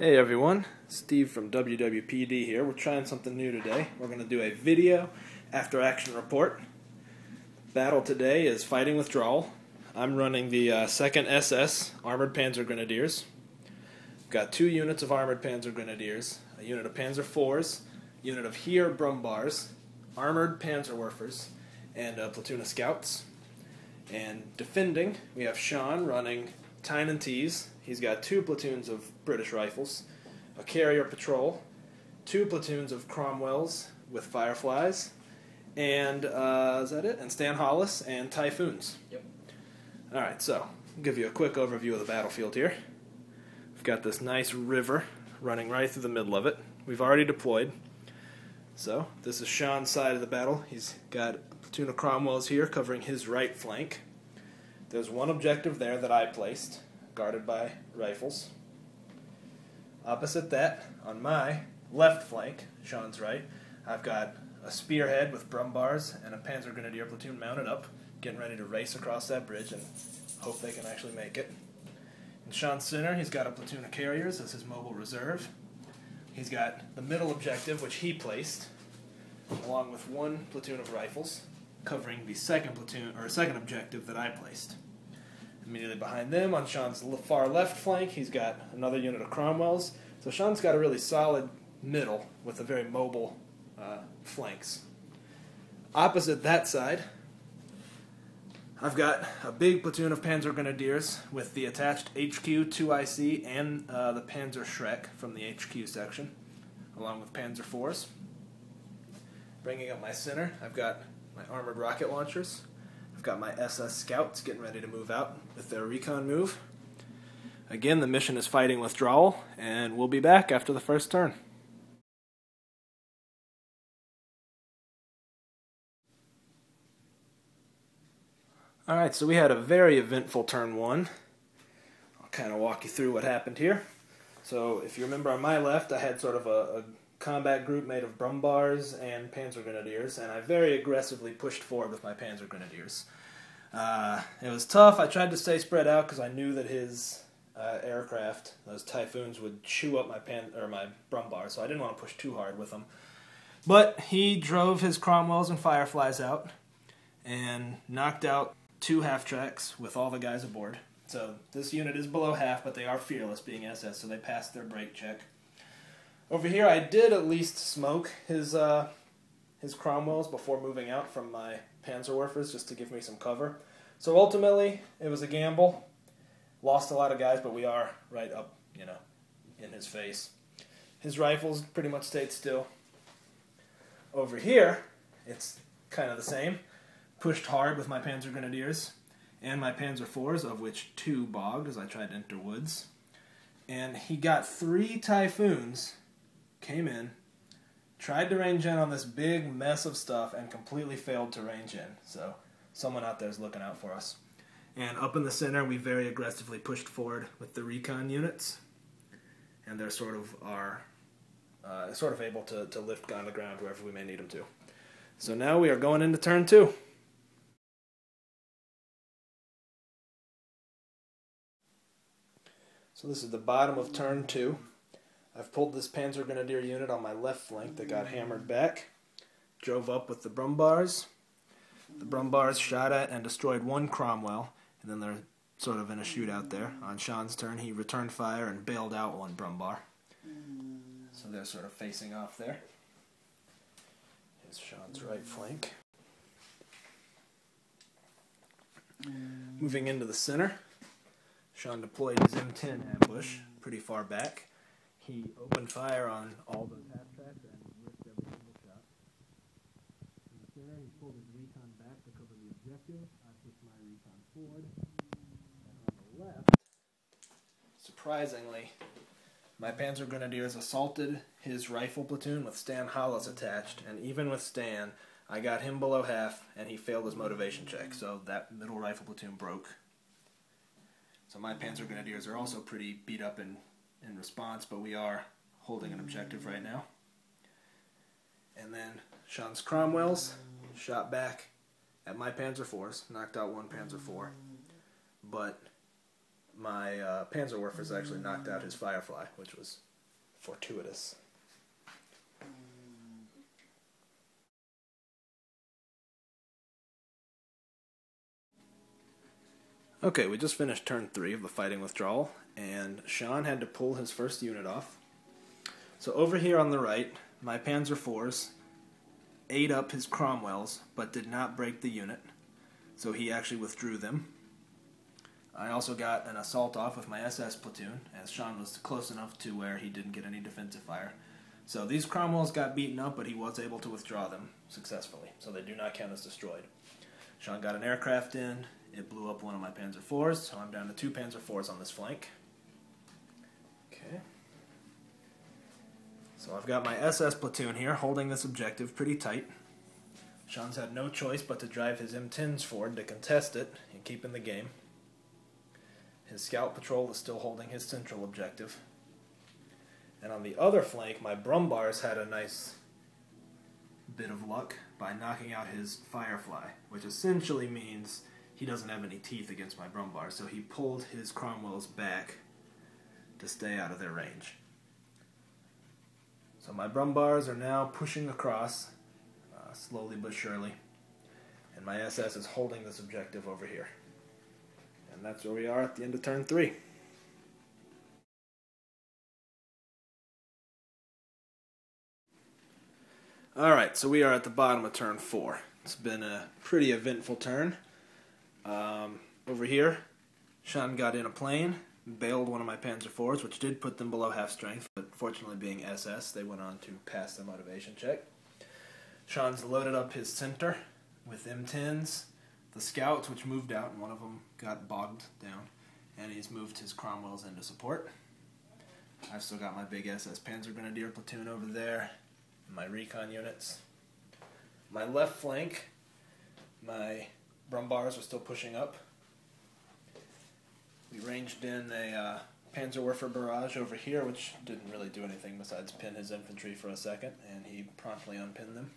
Hey everyone, Steve from WWPD here. We're trying something new today. We're going to do a video after action report. Battle today is Fighting Withdrawal. I'm running the 2nd SS Armored Panzergrenadiers. We've got 2 units of Armored Panzergrenadiers, a unit of Panzer IVs, a unit of Heer Brumbars, Armored Panzerwerfers, and a platoon of Scouts. And defending, we have Sean running Tyne and T's. He's got 2 platoons of British rifles, a carrier patrol, 2 platoons of Cromwells with Fireflies, and is that it? And Stan Hollis and Typhoons. Yep. Alright, so I'll give you a quick overview of the battlefield here. We've got this nice river running right through the middle of it. We've already deployed. So this is Sean's side of the battle. He's got a platoon of Cromwells here covering his right flank. There's one objective there that I placed, guarded by rifles. Opposite that, on my left flank, Sean's right, I've got a spearhead with Brumbars and a Panzergrenadier platoon mounted up, getting ready to race across that bridge and hope they can actually make it. In Sean's center, he's got a platoon of carriers as his mobile reserve. He's got the middle objective, which he placed, along with 1 platoon of rifles, covering the second objective that I placed. Immediately behind them, on Sean's far left flank, he's got another unit of Cromwells. So Sean's got a really solid middle with a very mobile flanks. Opposite that side, I've got a big platoon of Panzergrenadiers with the attached HQ, 2IC, and the Panzer Schreck from the HQ section, along with Panzer IVs. Bringing up my center, I've got my armored rocket launchers. I've got my SS Scouts getting ready to move out with their recon move. Again, the mission is Fighting Withdrawal, and we'll be back after the first turn. Alright, so we had a very eventful turn 1. I'll kind of walk you through what happened here. So if you remember on my left, I had sort of a combat group made of Brumbars and Panzergrenadiers, and I very aggressively pushed forward with my Panzergrenadiers. It was tough. I tried to stay spread out because I knew that his aircraft, those Typhoons, would chew up my Brumbars, so I didn't want to push too hard with them. But he drove his Cromwells and Fireflies out and knocked out 2 half-tracks with all the guys aboard. So this unit is below half, but they are fearless, being SS, so they passed their brake check. Over here, I did at least smoke his Cromwells before moving out from my Panzerwerfers, just to give me some cover. So ultimately, it was a gamble. Lost a lot of guys, but we are right up, in his face. His rifles pretty much stayed still. Over here, it's kind of the same. Pushed hard with my Panzergrenadiers and my Panzer IVs, of which 2 bogged as I tried to enter woods. And he got 3 Typhoons, came in, tried to range in on this big mess of stuff, and completely failed to range in. So someone out there is looking out for us. And up in the center, we very aggressively pushed forward with the recon units, and they're sort of able to lift on the ground wherever we may need them to. So now we are going into turn 2. So this is the bottom of turn 2. I've pulled this Panzergrenadier unit on my left flank that got hammered back. Drove up with the Brumbars. The Brumbars shot at and destroyed 1 Cromwell, and then they're sort of in a shootout there. On Sean's turn, he returned fire and bailed out 1 Brumbar. So they're sort of facing off there. Here's Sean's right flank. Moving into the center, Sean deployed his M10 ambush pretty far back. He opened fire on all those half-tracks and risked every single shot. In the center, he pulled his recon back to cover the objective. I pushed my recon forward. And on the left, surprisingly, my Panzergrenadiers assaulted his rifle platoon with Stan Hollis attached, and even with Stan, I got him below half, and he failed his motivation check, so that middle rifle platoon broke. So my Panzergrenadiers are also pretty beat up in response, but we are holding an objective right now. And then Sean's Cromwells shot back at my Panzer IVs, knocked out 1 Panzer IV, but my Panzerwerfers actually knocked out his Firefly, which was fortuitous. Okay, we just finished turn 3 of the Fighting Withdrawal, and Sean had to pull his first unit off. So over here on the right, my Panzer IVs ate up his Cromwells, but did not break the unit, so he actually withdrew them. I also got an assault off with my SS platoon, as Sean was close enough to where he didn't get any defensive fire. So these Cromwells got beaten up, but he was able to withdraw them successfully, so they do not count as destroyed. Sean got an aircraft in. It blew up one of my Panzer IVs, so I'm down to 2 Panzer IVs on this flank. Okay. So I've got my SS platoon here holding this objective pretty tight. Sean's had no choice but to drive his M10s forward to contest it and keep in the game. His scout patrol is still holding his central objective. And on the other flank, my Brumbars had a nice bit of luck by knocking out his Firefly, which essentially means he doesn't have any teeth against my Brumbars, so he pulled his Cromwells back to stay out of their range. So my Brumbars are now pushing across, slowly but surely, and my SS is holding this objective over here. And that's where we are at the end of turn 3. Alright, so we are at the bottom of turn 4. It's been a pretty eventful turn. Over here, Sean got in a plane, bailed one of my Panzer IVs, which did put them below half strength, but fortunately being SS, they went on to pass the motivation check. Sean's loaded up his center with M10s, the scouts, which moved out, and one of them got bogged down, and he's moved his Cromwells into support. I've still got my big SS Panzergrenadier platoon over there, my recon units. My left flank, my Brumbars are still pushing up. We ranged in a Panzerwerfer barrage over here, which didn't really do anything besides pin his infantry for a second, and he promptly unpinned them.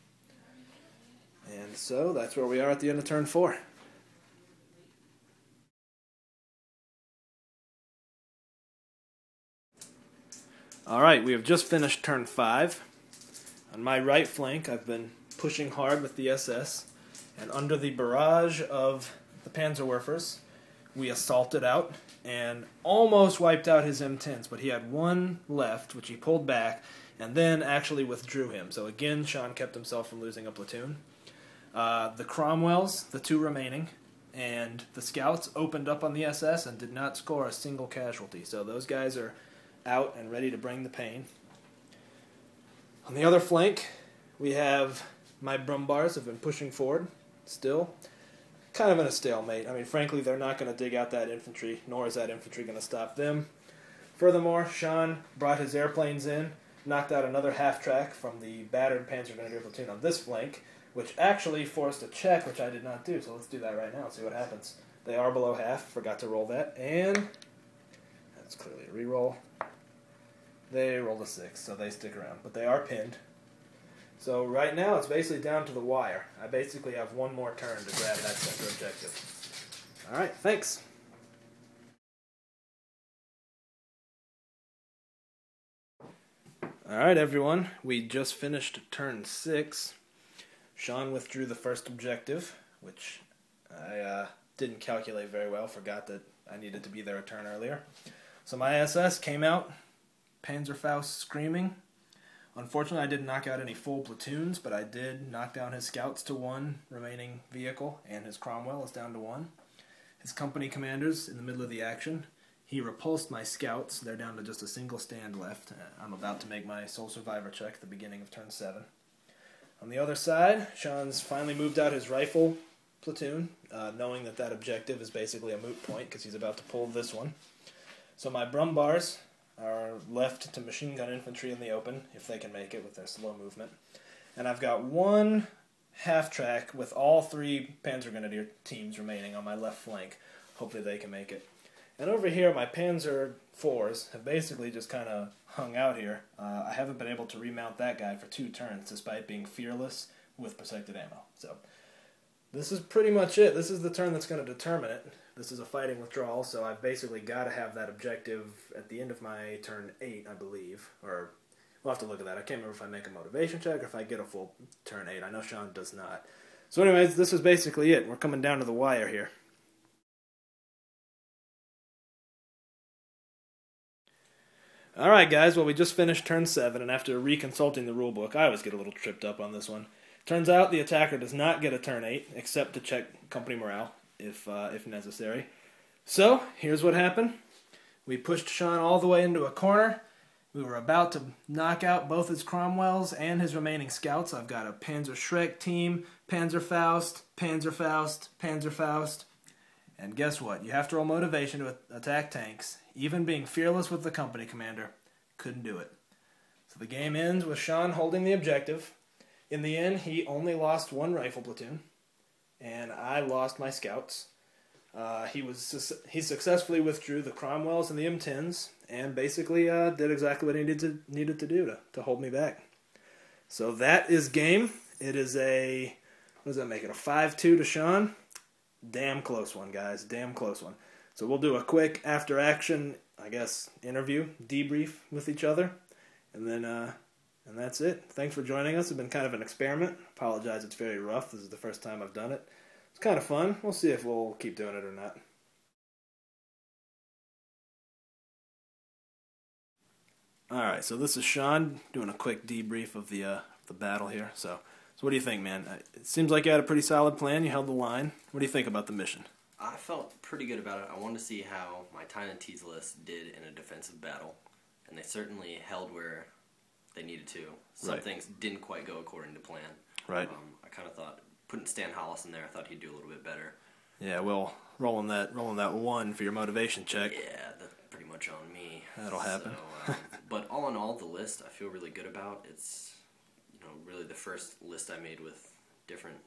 And so that's where we are at the end of turn 4. Alright, we have just finished turn 5. On my right flank, I've been pushing hard with the SS, and under the barrage of the Panzerwerfers, we assaulted out and almost wiped out his M10s, but he had one left, which he pulled back, and then actually withdrew him. So again, Sean kept himself from losing a platoon. The Cromwells, the 2 remaining, and the scouts opened up on the SS and did not score a single casualty. So those guys are out and ready to bring the pain. On the other flank, we have my Brumbars have been pushing forward still. Kind of in a stalemate. I mean, frankly, they're not going to dig out that infantry, nor is that infantry going to stop them. Furthermore, Sean brought his airplanes in, knocked out another half-track from the battered Panzergrenadier platoon on this flank, which actually forced a check, which I did not do. So let's do that right now and see what happens. They are below half. Forgot to roll that. And that's clearly a reroll. They rolled a 6, so they stick around. But they are pinned. So right now it's basically down to the wire. I basically have one more turn to grab that center objective. Alright, thanks. Alright everyone, we just finished turn 6. Sean withdrew the first objective, which I didn't calculate very well, forgot that I needed to be there a turn earlier. So my SS came out, Panzerfaust screaming. Unfortunately, I didn't knock out any full platoons, but I did knock down his scouts to 1 remaining vehicle, and his Cromwell is down to 1. His company commander's in the middle of the action. He repulsed my scouts. They're down to just a single stand left. I'm about to make my sole survivor check at the beginning of turn 7. On the other side, Sean's finally moved out his rifle platoon, knowing that that objective is basically a moot point because he's about to pull this one. So my Brumbars are left to machine gun infantry in the open, if they can make it with their slow movement. And I've got 1 half-track with all 3 Panzergrenadier teams remaining on my left flank. Hopefully they can make it. And over here, my Panzer IVs have basically just kind of hung out here. I haven't been able to remount that guy for 2 turns, despite being fearless with protected ammo. So this is pretty much it. This is the turn that's going to determine it. This is a fighting withdrawal, so I've basically got to have that objective at the end of my turn 8, I believe. Or, we'll have to look at that. I can't remember if I make a motivation check or if I get a full turn 8. I know Sean does not. So anyways, this is basically it. We're coming down to the wire here. Alright guys, well we just finished turn 7, and after reconsulting the rulebook, I always get a little tripped up on this one. Turns out the attacker does not get a turn 8, except to check company morale, if necessary. So, here's what happened. We pushed Sean all the way into a corner. We were about to knock out both his Cromwells and his remaining scouts. I've got a Panzerschreck team, Panzerfaust, Panzerfaust, Panzerfaust. And guess what? You have to roll motivation to attack tanks. Even being fearless with the company commander, couldn't do it. So the game ends with Sean holding the objective. In the end, he only lost 1 rifle platoon, and I lost my scouts. He successfully withdrew the Cromwells and the M10s, and basically did exactly what he needed to do to hold me back. So that is game. It is a, what does that make it, a 5-2 to Sean? Damn close one, guys. Damn close one. So we'll do a quick after-action, I guess, interview, debrief with each other, and then and that's it. Thanks for joining us. It's been kind of an experiment. Apologize, it's very rough. This is the first time I've done it. It's kind of fun. We'll see if we'll keep doing it or not. Alright, so this is Sean doing a quick debrief of the battle here. So what do you think, man? It seems like you had a pretty solid plan. You held the line. What do you think about the mission? I felt pretty good about it. I wanted to see how my Tyne and T's list did in a defensive battle, and they certainly held where they needed to. Some things didn't quite go according to plan. Right. I kind of thought putting Stan Hollis in there, I thought he'd do a little bit better. Yeah, well, rolling that 1 for your motivation check. Yeah, that's pretty much on me. That'll happen. So, but all in all, the list I feel really good about. It's really the first list I made with different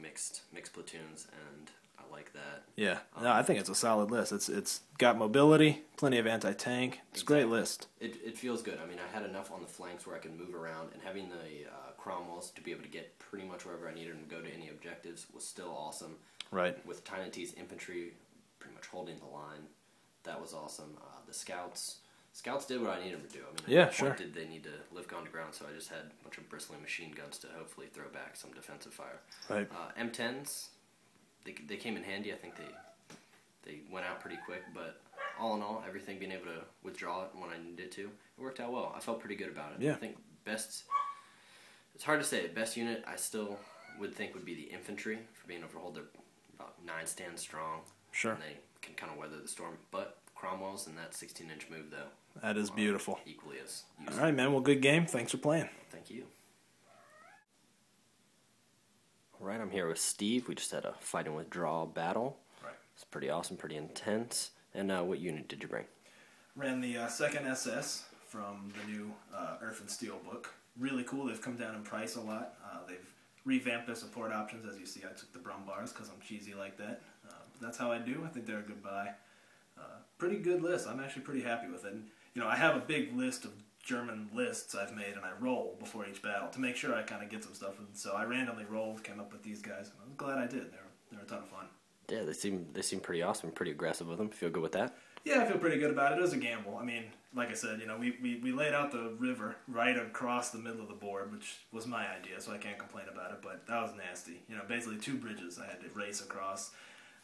mixed platoons, and I like that. Yeah, no, I think it's a solid list. It's got mobility, plenty of anti-tank. It's a great list. It feels good. I mean, I had enough on the flanks where I could move around, and having the Cromwells to be able to get pretty much wherever I needed and go to any objectives was still awesome. Right. With Tyne and T's infantry pretty much holding the line, that was awesome. The scouts did what I needed them to do. I mean, yeah, at sure. point did they need to lift gun to ground, so I just had a bunch of bristling machine guns to hopefully throw back some defensive fire. Right. M10s, they came in handy. I think they went out pretty quick, but all in all, everything being able to withdraw it when I needed it to, it worked out well. I felt pretty good about it. Yeah. I think best, it's hard to say, best unit I still would think would be the infantry for being able to hold their about 9 stands strong. Sure. And they can kind of weather the storm. But Cromwell's and that 16-inch move, though. That is beautiful. Equally as useful. All right, man. Well, good game. Thanks for playing. Thank you. All right, I'm here with Steve. We just had a Fighting Withdrawal battle. Right. It's pretty awesome, pretty intense. And what unit did you bring? Ran the 2nd SS from the new Earth and Steel book. Really cool. They've come down in price a lot. They've revamped their support options. As you see, I took the Brumbars because I'm cheesy like that. But that's how I do. I think they're a good buy. Pretty good list. I'm actually pretty happy with it. And, I have a big list of German lists I've made, and I roll before each battle to make sure I kind of get some stuff. And so I randomly rolled, came up with these guys, and I'm glad I did. They're a ton of fun. Yeah, they seem pretty awesome, pretty aggressive with them. Feel good with that? Yeah, I feel pretty good about it. It was a gamble. I mean, like I said, we laid out the river right across the middle of the board, which was my idea, so I can't complain about it, but that was nasty. Basically 2 bridges I had to race across.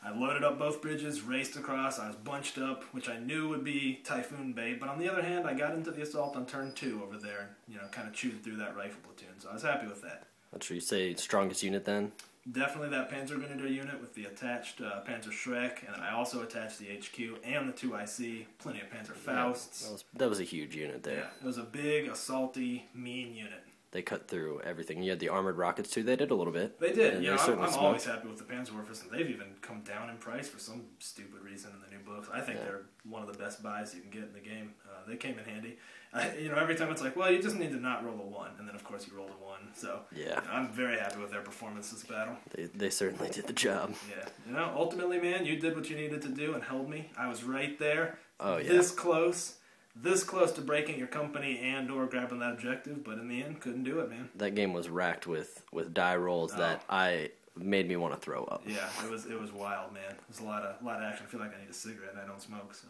I loaded up both bridges, raced across, I was bunched up, which I knew would be typhoon bait, but on the other hand, I got into the assault on turn 2 over there, kind of chewed through that rifle platoon, so I was happy with that. What should you say, strongest unit then? Definitely that Panzergrenadier unit with the attached Panzerschreck, and then I also attached the HQ and the 2IC, plenty of Panzerfausts. Yeah, that was a huge unit there. Yeah, it was a big, assaulty, mean unit. They cut through everything. You had the armored rockets too. They did a little bit. They did. I'm always happy with the Panzerwerfers, and they've even come down in price for some stupid reason in the new books. I think they're one of the best buys you can get in the game. They came in handy. Every time it's like, well, you just need to not roll a 1, and then of course you rolled a 1. So yeah, I'm very happy with their performance this battle. They certainly did the job. Yeah, ultimately, man, you did what you needed to do and held me. I was right there. Oh yeah, this close to breaking your company and or grabbing that objective, but in the end, couldn't do it, man. That game was racked with die rolls that I made me want to throw up. Yeah, it was wild, man. There's a lot of action. I feel like I need a cigarette, and I don't smoke, so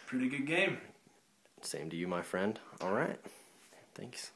pretty good game. Same to you, my friend. All right. Thanks.